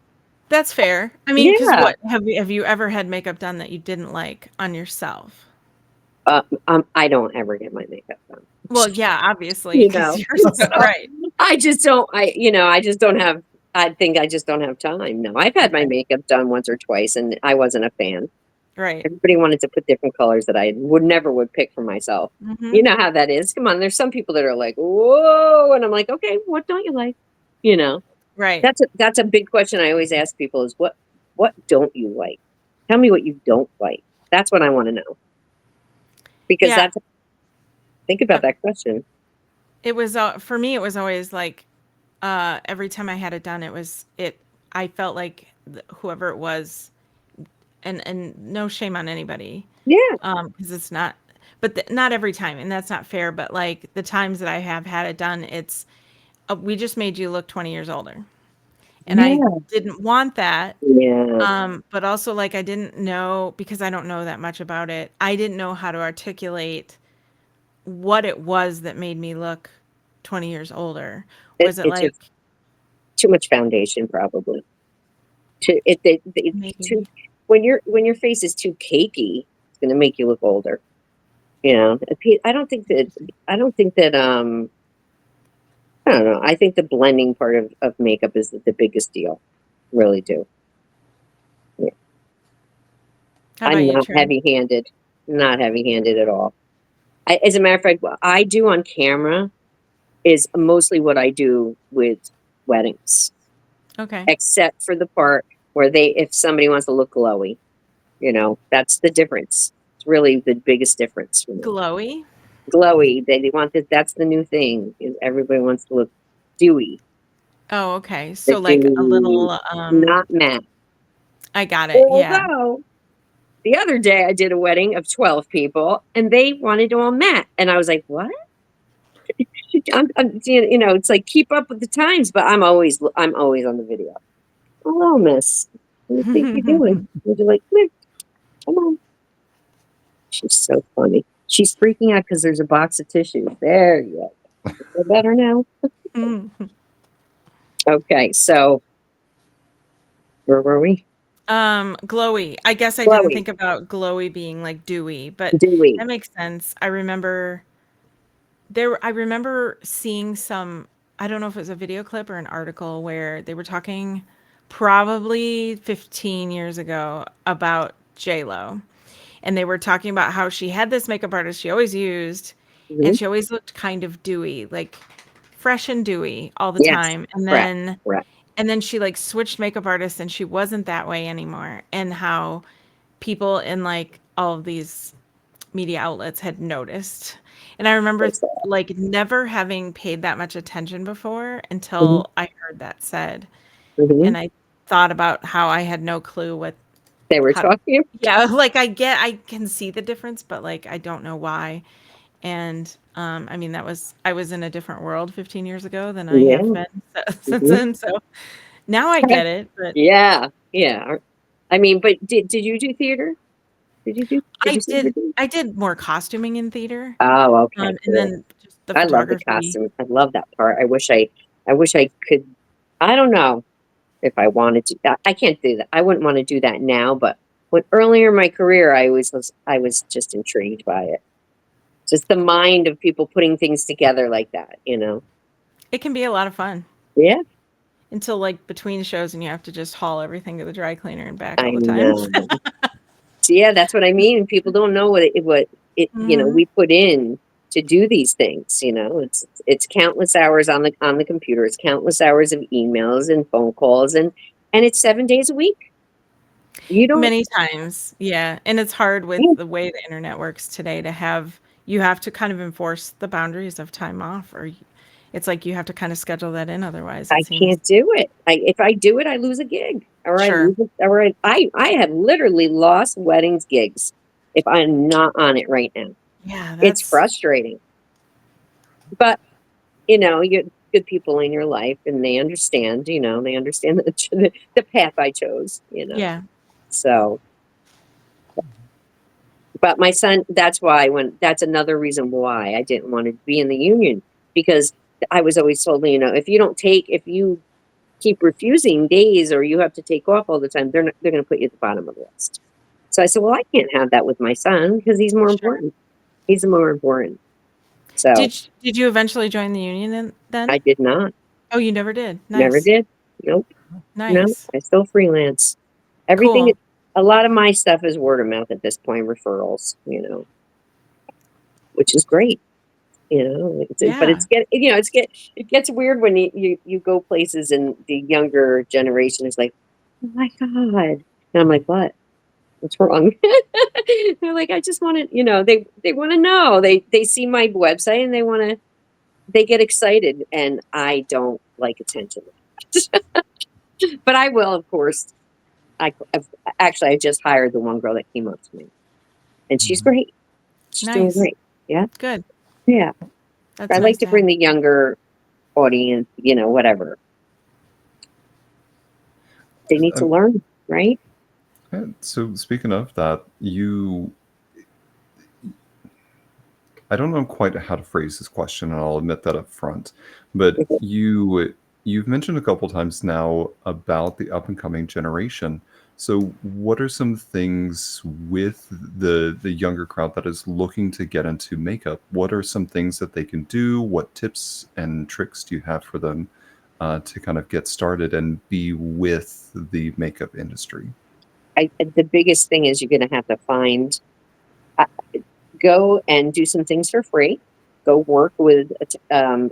That's fair. I mean, because
Yeah.
what have you ever had makeup done that you didn't like on yourself?
I don't ever get my makeup done.
Well, yeah, obviously,
You
because
know,
you're
so
right.
I just don't. I just don't have. I think I just don't have time. No, I've had my
Okay.
makeup done once or twice, and I wasn't a fan.
Right.
Everybody wanted to put different colors that I would pick for myself.
Mm-hmm.
You know how that is. Come on, there's some people that are like, whoa, and I'm like, okay, what don't you like? You know,
Right.
that's a big question I always ask people is what don't you like? Tell me what you don't like. That's what I want to know, because
Yeah.
think about that question.
It was for me. It was always like every time I had it done, I felt like whoever it was, and no shame on anybody,
Yeah,
because it's not, but not every time, and that's not fair. But like the times that I have had it done, it's we just made you look 20 years older, and I
yeah,
didn't want that.
yeah.
But also like I didn't know, because I don't know that much about it. I didn't know how to articulate what it was that made me look 20 years older. Was it
It's
like
just too much foundation, probably. Too
maybe?
when your face is too cakey, it's going to make you look older. I don't think that. I don't think that. I don't know. I think the blending part of makeup is the biggest deal. Really do. Yeah.
How about
I'm
you,
not
Trey?
heavy-handed. Not heavy-handed at all. As a matter of fact, what I do on camera is mostly what I do with weddings,
Okay.
except for the part where if somebody wants to look glowy, that's the difference. It's really the biggest difference for me.
Glowy?
Glowy, they want that. That's the new thing. Is everybody wants to look dewy,
Oh, okay. So
the
like a
dewy,
little
not matte.
I got it. Yeah.
Although the other day I did a wedding of 12 people and they wanted all matte, and I was like, "What?" It's like keep up with the times, but I'm always on the video. Hello, miss. What do you think you're doing? Would you like, come here, come on. She's so funny. She's freaking out because there's a box of tissues. There you go. Feel better now? Okay, so where were we?
Glowy. I guess I didn't
Chloe,
think about glowy being like dewy, but
dewy.
that makes sense. I remember seeing some, I don't know if it was a video clip or an article where they were talking probably 15 years ago about J-Lo. And they were talking about how she had this makeup artist she always used,
Mhm.
and she always looked kind of dewy, like fresh and dewy all the
Yes,
time. And
correct,
then
correct.
and then she like switched makeup artists and she wasn't that way anymore. And how people in like all of these media outlets had noticed. And I remember
That's all.
like never having paid that much attention before
Mhm,
until I heard that said.
mhm.
And I thought about how I had no clue what
They were
how to,
talking.
yeah, like I can see the difference, but like I don't know why. And I mean, I was in a different world 15 years ago than I
Yeah.
have been since
Mhm.
then. So now I get it, but
Yeah. Yeah. I mean, but did you do theater? Did
I
you say you
did
did?
I did more costuming in theater,
Oh, okay,
and
cool.
then just the
I love the
photography.
costume. I love that part. I wish I could. I don't know if I wanted to. I can't do that. I wouldn't want to do that now. But when earlier in my career, I was just intrigued by it. Just the mind of people putting things together like that. You know?
It can be a lot of fun
Yeah,
until like between shows and you have to just haul everything to the dry cleaner and back
I
all the time.
know. So yeah, that's what I mean. People don't know what it
Mhm.
we put in to do these things. It's countless hours on the computer. It's countless hours of emails and phone calls, and it's 7 days a week. You don't.
Many times, yeah, and it's hard with
Yeah,
the way the internet works today to have you have to kind of enforce the boundaries of time off, or it's like you have to kind of schedule that in, otherwise
I
it seems
can't do it. If I do it, I lose a gig, or I
sure.
lose it, or I have literally lost weddings gigs if I'm not on it right now.
Yeah,
It's
that's
frustrating, but you get good people in your life, and they understand. They understand the path I chose.
yeah.
So, but my son, that's another reason why I didn't want to be in the union, because I was always told, if you keep refusing days, or you have to take off all the time, they're going to put you at the bottom of the list. So I said, well, I can't have that with my son, because he's more
Sure.
important. He's more important. So
Did you eventually join the union then?
I did not,
Oh, you never did.
never
Nice.
did. Nope. No,
Nice.
I still freelance. Everything,
Cool.
a lot of my stuff is word of mouth at this point, referrals, which is great. But
Yeah.
it gets weird when you go places and the younger generation is like, oh my God. And I'm like, what's wrong? They're like, I just want to, they want to know, they see my website, and they get excited, and I don't like attention. But I will, of course. I've, actually, I just hired the one girl that came up to me, and she's
Mhm.
great. She's doing
Nice.
great. Yeah.
Good.
Yeah.
That's
I
nice
like to
to have.
bring the younger audience, whatever. They need to
Um,
learn, right?
so speaking of that, I don't know quite how to phrase this question, and I'll admit that up front, but you've mentioned a couple times now about the up and coming generation. So what are some things with the younger crowd that is looking to get into makeup? What are some things that they can do? What tips and tricks do you have for them to kind of get started and be with the makeup industry?
The biggest thing is you're going to have to uh, go and do some things for free. Go work with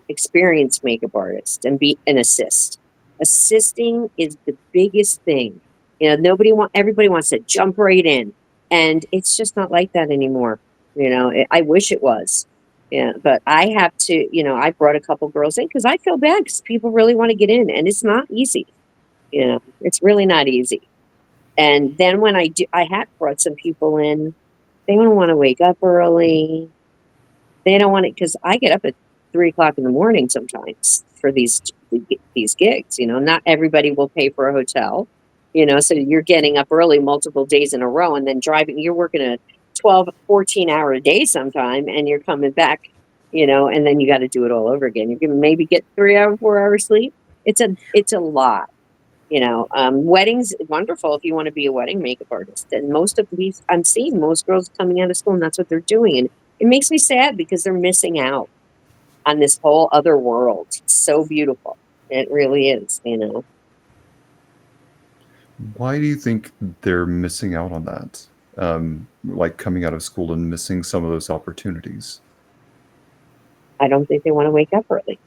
experienced makeup artists and be an assist. Assisting is the biggest thing. Everybody wants to jump right in, and it's just not like that anymore. I wish it was. Yeah, but I have to. I brought a couple girls in because I feel bad, because people really want to get in, and it's not easy. It's really not easy. And then when I had brought some people in. They don't want to wake up early. They don't want to, because I get up at 3 o'clock in the morning sometimes for these gigs. Not everybody will pay for a hotel. So you're getting up early multiple days in a row, and then driving. You're working a 12, 14 hour day sometime, and you're coming back. And then you got to do it all over again. You can maybe get 3 hour, 4 hours sleep. It's a lot. Weddings, wonderful if you want to be a wedding makeup artist. And I'm seeing most girls coming out of school, and that's what they're doing. And it makes me sad, because they're missing out on this whole other world. It's so beautiful. It really is.
Why do you think they're missing out on that? Like coming out of school and missing some of those opportunities?
I don't think they want to wake up early.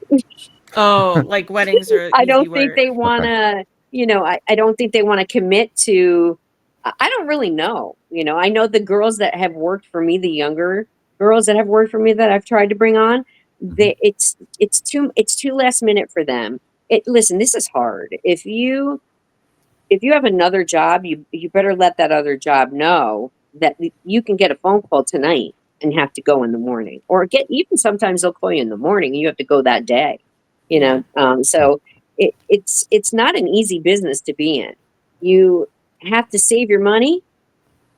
Oh, like weddings are
I
easy
don't think
work.
they want
Okay.
to, I don't think they want to commit to, I don't really know. I know the girls that have worked for me, the younger girls that have worked for me that I've tried to bring on,
Mhm.
it's too last minute for them. Listen, this is hard. If you have another job, you better let that other job know that you can get a phone call tonight. and have to go in the morning, or even sometimes they'll call you in the morning and you have to go that day, so it's not an easy business to be in. You have to save your money.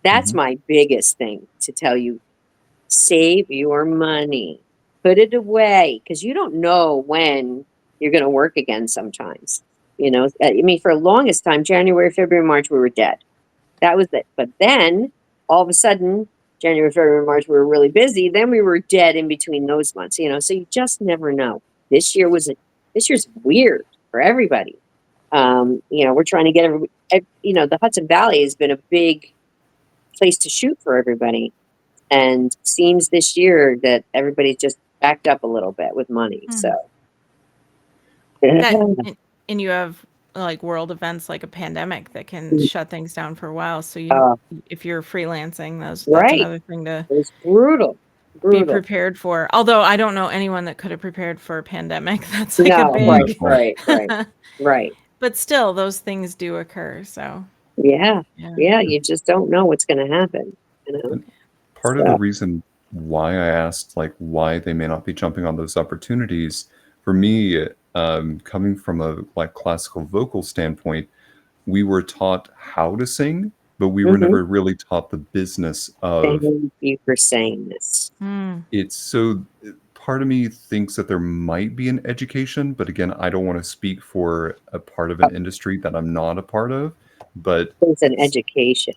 That's
Mhm.
my biggest thing to tell you. Save your money, put it away, because you don't know when you're going to work again sometimes. I mean, for the longest time, January, February, March, we were dead. That was it. But then all of a sudden, January, February, March, we were really busy. Then we were dead in between those months, so you just never know. This year's weird for everybody. We're trying to get everybody, the Hudson Valley has been a big place to shoot for everybody. And seems this year that everybody's just backed up a little bit with money. So
That and you have like world events like a pandemic that can shut things down for a while. So if you're freelancing, that's
right.
another thing to
It was brutal.
be prepared for. Although I don't know anyone that could have prepared for a pandemic. That's like a
No,
big
right.
But still, those things do occur. So
Yeah. You just don't know what's going to happen.
And part of the reason why I asked, like, why they may not be jumping on those opportunities, for me, coming from a like classical vocal standpoint, we were taught how to sing, but we were never really taught the business of.
Thank you for saying this.
It's so. Part of me thinks that there might be an education, but again, I don't want to speak for a part of an industry that I'm not a part of. But
It's an education.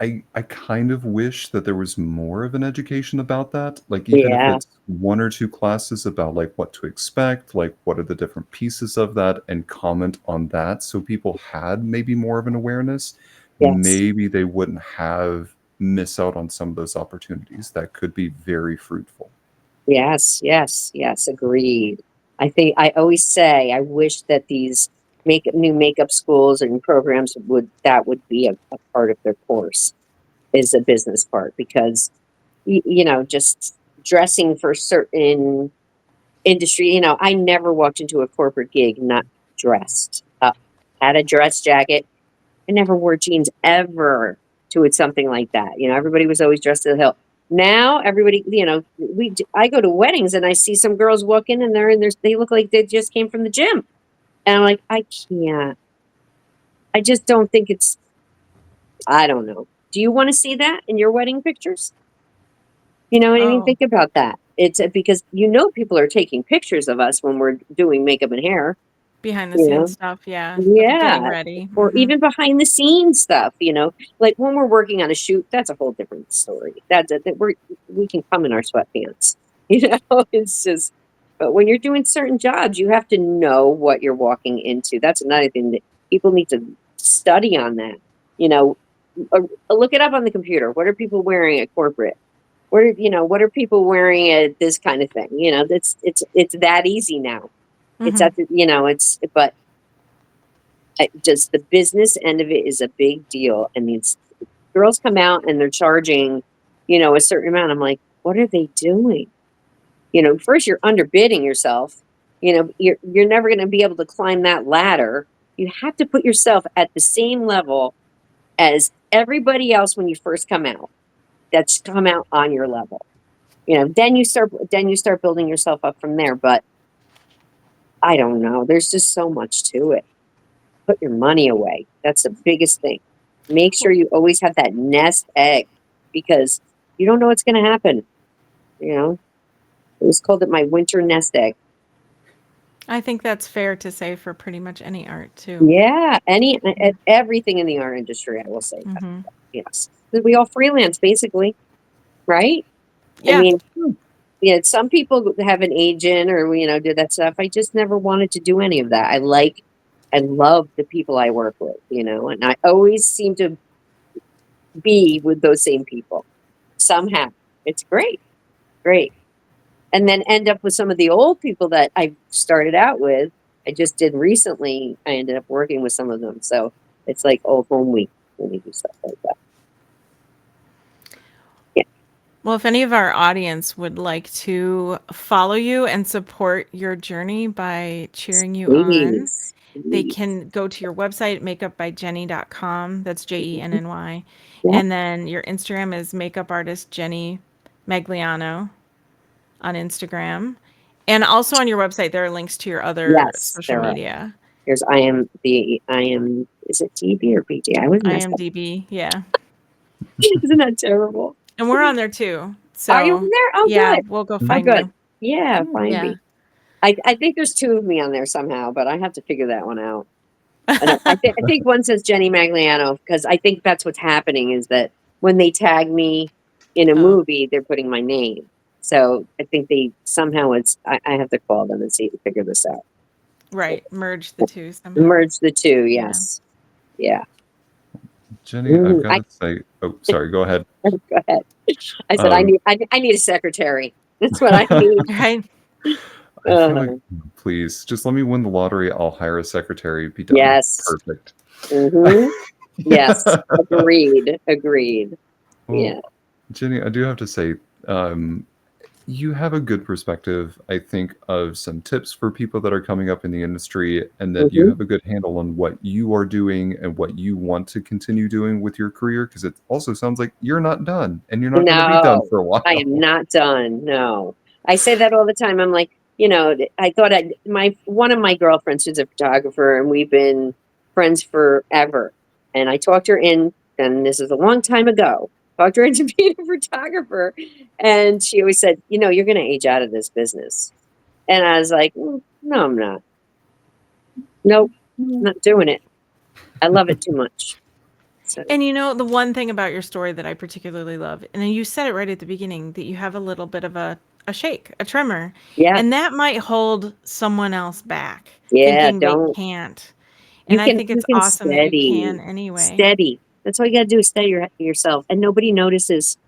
I kind of wish that there was more of an education about that. Like, even if it's one or two classes about like what to expect, like what are the different pieces of that, and comment on that, so people had maybe more of an awareness, maybe they wouldn't have miss out on some of those opportunities that could be very fruitful.
Yes, agreed. I always say I wish that these new makeup schools and programs would be a part of their course, is a business part, because just dressing for certain industry, I never walked into a corporate gig not dressed up. Had a dress jacket. I never wore jeans ever to it, something like that. Everybody was always dressed to the hilt. Now everybody, I go to weddings and I see some girls walk in and they look like they just came from the gym. And I'm like, I can't. I just don't think I don't know. Do you want to see that in your wedding pictures? You know what I mean? Think about that. It's because people are taking pictures of us when we're doing makeup and hair.
Behind the scenes stuff, getting ready.
Or even behind the scenes stuff, like when we're working on a shoot, that's a whole different story. We can come in our sweatpants, it's just, but when you're doing certain jobs, you have to know what you're walking into. That's another thing that people need to study on that, look it up on the computer. What are people wearing at corporate? What are people wearing at this kind of thing? It's that easy now. It's at but just the business end of it is a big deal. And these girls come out and they're charging, a certain amount. I'm like, what are they doing? First you're underbidding yourself. You're never going to be able to climb that ladder. You have to put yourself at the same level as everybody else when you first come out. That's come out on your level. Then you start building yourself up from there. But I don't know. There's just so much to it. Put your money away. That's the biggest thing. Make sure you always have that nest egg, because you don't know what's going to happen. I was called it my winter nest egg.
I think that's fair to say for pretty much any art too.
Yeah, everything in the art industry, I will say that. Yes, we all freelance basically, right?
Yeah.
I mean, some people have an agent or do that stuff. I just never wanted to do any of that. I love the people I work with, and I always seem to be with those same people somehow. It's great. And then end up with some of the old people that I started out with. I just did recently. I ended up working with some of them. So it's like old home week when we do stuff like that. Yeah.
Well, if any of our audience would like to follow you and support your journey by cheering you on, they can go to your website, makeupbyjenny.com. That's JENNY. And then your Instagram is makeupartistjenny Magliano on Instagram. And also on your website, there are links to your other
Yes,
social
there are.
media.
Is it DB or BD? I was messed up.
IMDb, yeah.
Isn't that terrible?
And we're on there too. So
Are you on there? Oh,
yeah,
good.
we'll go
Oh,
find
good.
you.
Yeah, find
Yeah.
me. I think there's 2 of me on there somehow, but I have to figure that one out. And I think one says Jenny Magliano, because I think that's what's happening is that when they tag me in a
Oh.
movie, they're putting my name. So I think they somehow I have to call them and see to figure this out.
Right. Merge the two somehow.
Merge the 2, yes. Yeah.
Jenny, I've got to say, oh, sorry, go ahead.
Go ahead. I said I need a secretary. That's what I need.
Right.
I feel like, please, just let me win the lottery. I'll hire a secretary. Be done.
Yes.
Perfect.
Mm-hmm. Yes. Agreed.
Well,
Yeah.
Jenny, I do have to say, you have a good perspective, I think, of some tips for people that are coming up in the industry, and that you have a good handle on what you are doing and what you want to continue doing with your career, because it also sounds like you're not done, and you're not going to be done for a while.
I am not done. No. I say that all the time. I'm like, I thought one of my girlfriends is a photographer, and we've been friends forever. And I talked her in, and this is a long time ago, talked her into being a photographer. And she always said, you're going to age out of this business. And I was like, no, I'm not. Nope, I'm not doing it. I love it too much. So.
And the one thing about your story that I particularly love, and you said it right at the beginning, that you have a little bit of a shake, a tremor.
Yeah.
And that might hold someone else back.
Yeah,
thinking
don't.
They can't. And I think it's awesome that you can anyway.
Steady. That's all you got to do is steady yourself. And nobody notices.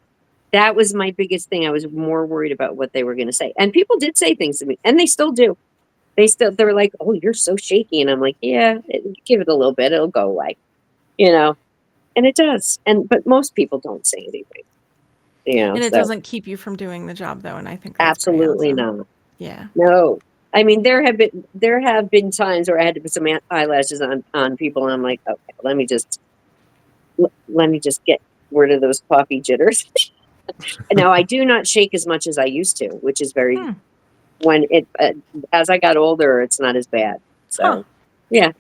That was my biggest thing. I was more worried about what they were going to say. And people did say things to me, and they still do. They were like, "Oh, you're so shaky." And I'm like, "Yeah, give it a little bit. It'll go away." And it does. But most people don't say anything.
And it doesn't keep you from doing the job, though. And I think that's
absolutely
awesome.
not.
Yeah.
No. I mean, there have been times where I had to put some eyelashes on people, and I'm like, okay, let me just get rid of those coffee jitters. Now, I do not shake as much as I used to, which is very as I got older, it's not as bad. So, yeah,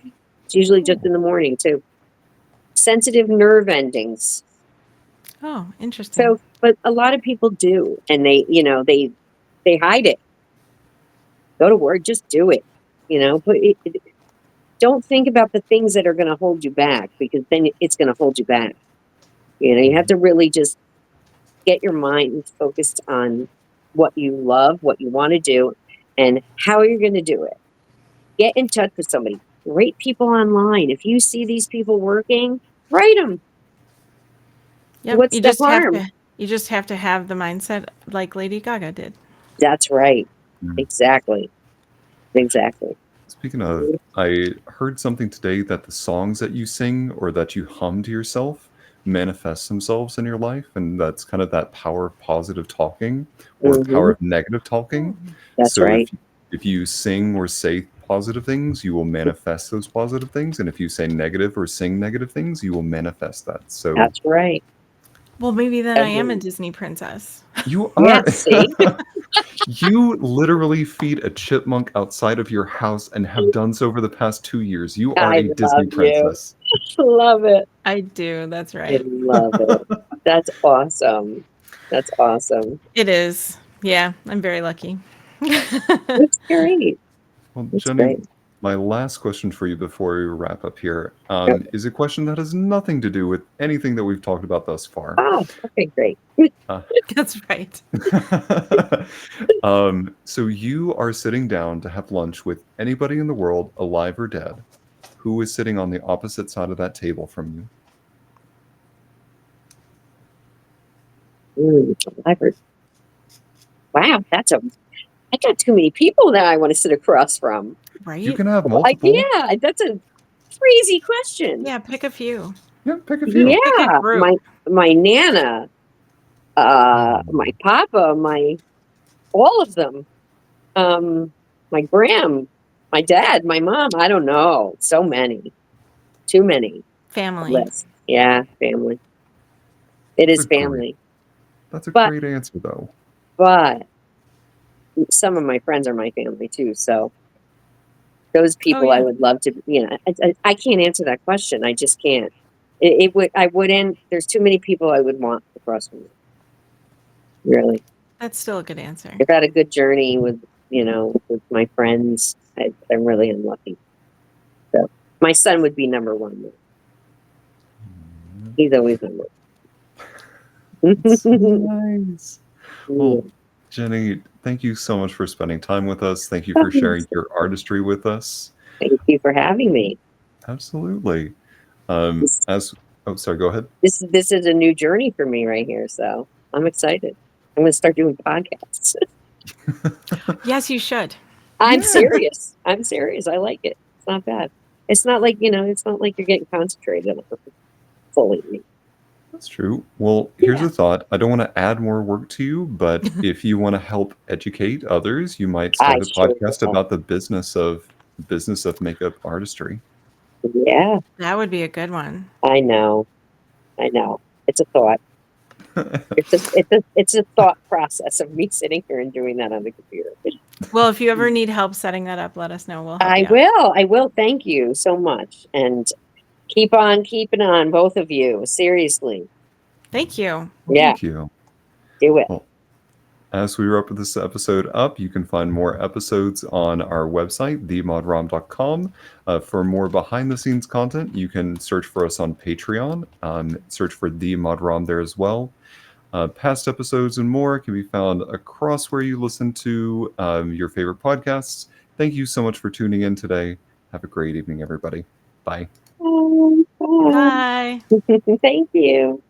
it's usually just in the morning too. Sensitive nerve endings.
Oh, interesting.
So, but a lot of people do, and they hide it. Go to work, just do it. Don't think about the things that are going to hold you back, because then it's going to hold you back. You have to really just get your mind focused on what you love, what you want to do, and how you're going to do it. Get in touch with somebody. Rate people online. If you see these people working, write them.
Yep.
What's the harm?
You just have to have the mindset like Lady Gaga did.
That's right. Exactly.
Speaking of, I heard something today that the songs that you sing or that you hum to yourself manifest themselves in your life, and that's kind of that power of positive talking or power of negative talking.
That's right.
If you sing or say positive things, you will manifest those positive things, and if you say negative or sing negative things, you will manifest that. So
that's right.
Well, maybe then I am a Disney princess.
You are.
Yes, see?
You literally feed a chipmunk outside of your house and have done so for the past 2 years. You are a Disney princess.
Love it.
I do. That's right.
I love it. That's awesome. That's awesome.
It is. Yeah, I'm very lucky.
That's great.
Well, Jenny, my last question for you before we wrap up here is a question that has nothing to do with anything that we've talked about thus far.
Oh, okay, great.
That's right.
So you are sitting down to have lunch with anybody in the world, alive or dead. Who is sitting on the opposite side of that table from
you? Wow, I got too many people that I want to sit across from.
Right.
You can have multiple.
Yeah, that's a crazy question.
Yeah, pick a few.
Yeah, pick a few.
Yeah, my Nana, my Papa, all of them. My Gram, my Dad, my Mom. I don't know. So many. Too many.
Family.
List. Yeah, family. It is family.
That's a
But-
great answer, though.
But some of my friends are my family too, so those people I
yeah.
would love to. I can't answer that question. I just can't. It would. I wouldn't. There's too many people I would want across from me. Really,
That's still a good answer.
I've had a good journey with with my friends. I'm really unlucky. So my son would be number one. Though. He's always number
That's so
one.
nice. Well, Jenny, thank you so much for spending time with us. Thank you for sharing your artistry with us.
Thank you for having me.
Absolutely. Sorry, go ahead.
This is a new journey for me right here, so I'm excited. I'm going to start doing podcasts.
Yes, you should.
I'm
Yeah.
serious. I'm serious. I like it. It's not bad. It's not like it's not like you're getting concentrated on it fully.
That's true. Well, here's
Yeah.
a thought. I don't want to add more work to you, but if you want to help educate others, you might start
I
a
sure
podcast
will.
about the business of makeup artistry.
Yeah,
That would be a good one.
I know. It's a thought. It's a thought process of me sitting here and doing that on the computer.
Well, if you ever need help setting that up, let us know. We'll help
I
you out.
will. I will. Thank you so much, and keep on keeping on, both of you. Seriously.
Thank you.
Yeah,
Thank you.
do it.
Well, as we wrap this episode up, you can find more episodes on our website, themodrom.com. For more behind-the-scenes content, you can search for us on Patreon. Search for The Modrom there as well. Past episodes and more can be found across where you listen to your favorite podcasts. Thank you so much for tuning in today. Have a great evening, everybody. Bye.
Bye.
Bye.
Thank you.